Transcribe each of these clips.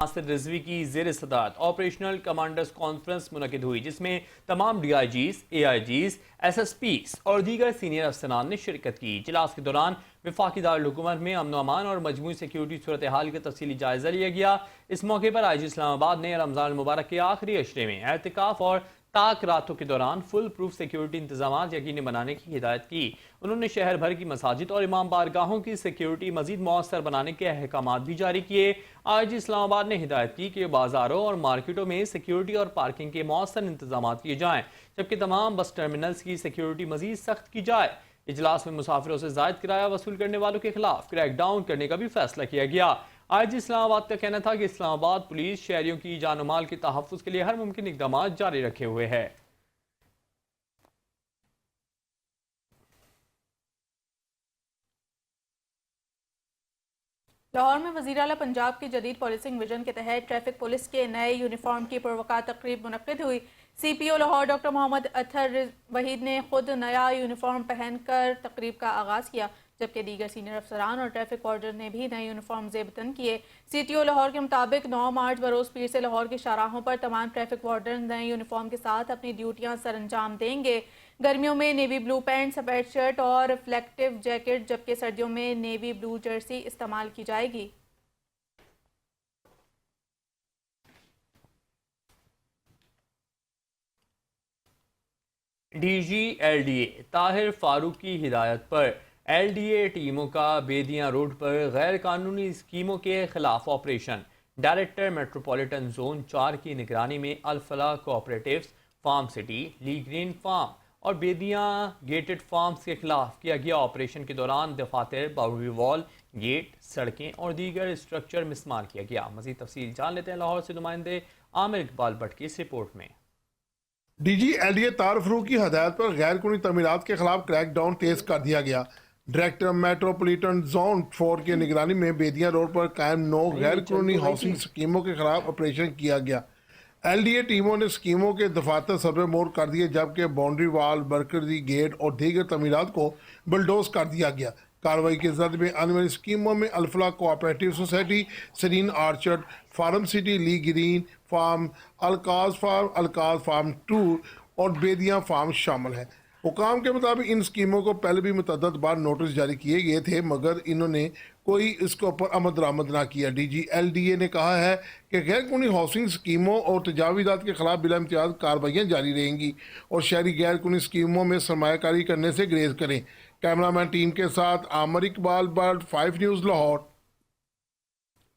ناصر رضوی کی زیر صدارت آپریشنل کمانڈرز کانفرنس منعقد ہوئی، جس میں تمام D I Gs, A I Gs, S S Ps اور دیگر سینئر افسران نے شرکت کی۔ اجلاس کے دوران وفاقی دارالحکومت میں امن و امان اور مجموعی سیکیورٹی صورتحال کا تفصیلی جائزہ لیا گیا۔ اس موقع پر آئی جی اسلام آباد نے رمضان المبارک کے آخری عشرے میں اعتکاف اور تاک راتوں کے دوران فل پروف سیکیورٹی انتظامات یقینی بنانے کی ہدایت کی۔ انہوں نے شہر بھر کی مساجد اور امام بارگاہوں کی سیکیورٹی مزید مؤثر بنانے کے احکامات بھی جاری کیے۔ آئی جی اسلام آباد نے ہدایت کی کہ بازاروں اور مارکیٹوں میں سیکیورٹی اور پارکنگ کے مؤثر انتظامات کیے جائیں، جبکہ تمام بس ٹرمینلز کی سیکیورٹی مزید سخت کی جائے۔ اجلاس میں مسافروں سے زائد کرایہ وصول کرنے والوں کے خلاف کریک ڈاؤن کرنے کا بھی فیصلہ کیا گیا۔ آئی جی اسلام آباد کا کہنا تھا کہ اسلام آباد پولیس شہریوں کی جان و مال کے تحفظ کے لیے ہر ممکن اقدامات جاری رکھے ہوئے ہے۔ لاہور میں وزیر اعلیٰ پنجاب کی جدید پولیسنگ ویژن کے تحت ٹریفک پولیس کے نئے یونیفارم کی پروقار تقریب منعقد ہوئی۔ سی پی او لاہور ڈاکٹر محمد اطہر وحید نے خود نیا یونیفارم پہن کر تقریب کا آغاز کیا، جبکہ دیگر سینئر افسران اور ٹریفک وارڈن نے بھی نئے یونیفارم زیب تن کیے۔ سی ٹی او لاہور کے مطابق 9 مارچ بروز پیر سے لاہور کی شاہراہوں پر تمام ٹریفک وارڈن نئے یونیفارم کے ساتھ اپنی ڈیوٹیاں سر انجام دیں گے۔ گرمیوں میں نیوی بلو پینٹ، سفید شرٹ اور ریفلیکٹیو جیکٹ، جبکہ سردیوں میں نیوی بلو جرسی استعمال کی جائے گی۔ D G L D A Tahir Farooq کی ہدایت پر ایل ڈی اے ٹیموں کا بیدیاں روڈ پر غیر قانونی اسکیموں کے خلاف آپریشن۔ ڈائریکٹر میٹروپولیٹن زون 4 کی نگرانی میں الفلاح کوآپریٹیوز، فارم سٹی، لی گرین فارم اور بیدیاں گیٹڈ فارمز کے خلاف کیا گیا آپریشن کے دوران دفاتر، باؤنڈری وال، گیٹ، سڑکیں اور دیگر اسٹرکچر مسمار کیا گیا۔ مزید تفصیل جان لیتے ہیں لاہور سے نمائندے عامر اقبال بٹ کی اس رپورٹ میں۔ D G L D A Tahir Farooq کی ہدایت پر غیر قانونی تعمیرات کے خلاف کریک ڈاؤن تیز کر دیا گیا۔ ڈائریکٹر میٹروپولیٹن زون 4 کی نگرانی میں بیدیاں روڈ پر قائم 9 غیر قانونی ہاؤسنگ اسکیموں کے خلاف آپریشن کیا گیا۔ ایل ڈی اے ٹیموں نے اسکیموں کے دفاتر سربے مور کر دیے، جبکہ باؤنڈری وال، برکردی گیٹ اور دیگر تعمیرات کو بلڈوز کر دیا گیا۔ کارروائی کے زد میں آنے والی اسکیموں میں الفلاح کوآپریٹیو سوسائٹی، سرین آرچرڈ، فارم سٹی، لی گرین فارم، الکاز فارم 2 اور بیدیاں فارم شامل ہیں۔ حکام کے مطابق ان اسکیموں کو پہلے بھی متعدد بار نوٹس جاری کیے گئے تھے، مگر انہوں نے کوئی اس کے اوپر عمل درآمد نہ کیا۔ D G L D A نے کہا ہے کہ غیر قانونی ہاؤسنگ اسکیموں اور تجاوزات کے خلاف بلا امتیاز کارروائیاں جاری رہیں گی اور شہری غیر قانونی اسکیموں میں سرمایہ کاری کرنے سے گریز کریں۔ کیمرہ مین ٹیم کے ساتھ عامر اقبال بٹ، 5 نیوز لاہور۔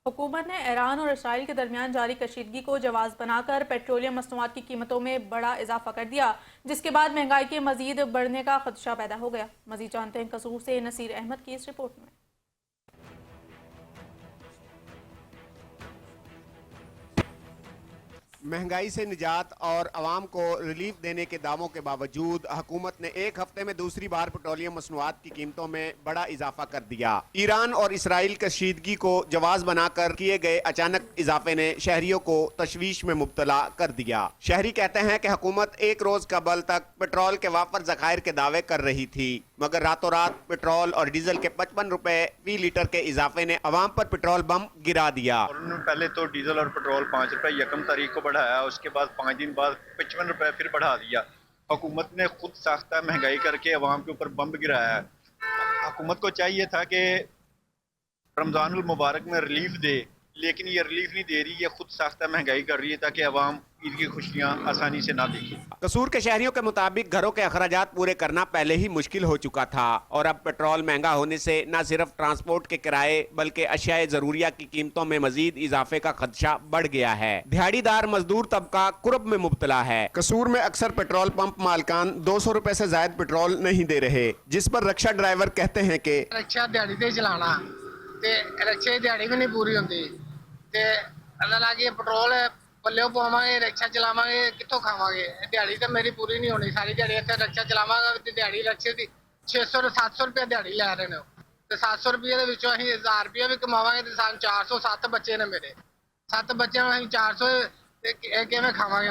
حکومت نے ایران اور اسرائیل کے درمیان جاری کشیدگی کو جواز بنا کر پیٹرولیم مصنوعات کی قیمتوں میں بڑا اضافہ کر دیا، جس کے بعد مہنگائی کے مزید بڑھنے کا خدشہ پیدا ہو گیا۔ مزید جانتے ہیں قصور سے نصیر احمد کی اس رپورٹ میں۔ مہنگائی سے نجات اور عوام کو ریلیف دینے کے دعووں کے باوجود حکومت نے ایک ہفتے میں دوسری بار پیٹرولیم مصنوعات کی قیمتوں میں بڑا اضافہ کر دیا۔ ایران اور اسرائیل کشیدگی کو جواز بنا کر کیے گئے اچانک اضافے نے شہریوں کو تشویش میں مبتلا کر دیا۔ شہری کہتے ہیں کہ حکومت ایک روز قبل تک پیٹرول کے وافر ذخائر کے دعوے کر رہی تھی، مگر راتوں رات پیٹرول اور ڈیزل کے 55 روپے فی لیٹر کے اضافے نے عوام پر پیٹرول بم گرا دیا۔ پہلے تو ڈیزل اور پیٹرول 5 روپے یکم تاریخ کو بڑھایا، اس کے بعد 5 دن بعد 55 روپے پھر بڑھا دیا۔ حکومت نے خود ساختہ مہنگائی کر کے عوام کے اوپر بم گرایا ہے۔ حکومت کو چاہیے تھا کہ رمضان المبارک میں ریلیف دے، لیکن یہ ریلیف نہیں دے رہی، یہ خود ساختہ مہنگائی کر رہی ہے تاکہ عوام عید کی خوشیاں آسانی سے نہ دیکھیں۔ قصور کے شہریوں کے مطابق گھروں کے اخراجات پورے کرنا پہلے ہی مشکل ہو چکا تھا، اور اب پیٹرول مہنگا ہونے سے نہ صرف ٹرانسپورٹ کے کرائے بلکہ اشیاء ضروریہ کی قیمتوں میں مزید اضافے کا خدشہ بڑھ گیا ہے۔ دہاڑی دار مزدور طبقہ کرب میں مبتلا ہے۔ قصور میں اکثر پیٹرول پمپ مالکان 200 روپے سے زائد پیٹرول نہیں دے رہے، جس پر رکشہ ڈرائیور کہتے ہیں کہ رکشہ دیہڑی تے چلانا تے رکشے دیہڑی بھی نہیں پوری ہوندی تے اللہ لا کے پیٹرول پلے پواواں گے، رکشہ چلاواں گے، کتوں کھاواں گے؟ دیہڑی تے میری پوری نہیں ہونی، ساری دیہڑی اتنے رکشہ چلاواں گا تے دیہڑی رکشے دی 600 700 روپے دیہڑی لے رہے نے تے 700 روپے دے وچوں اسی 1000 روپے بھی کماواں گے تے سان 407 بچے نے میرے 7 بچے 400 ਤੇ ਕਿਵੇਂ ਖਾਵਾਂਗੇ?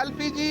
LPG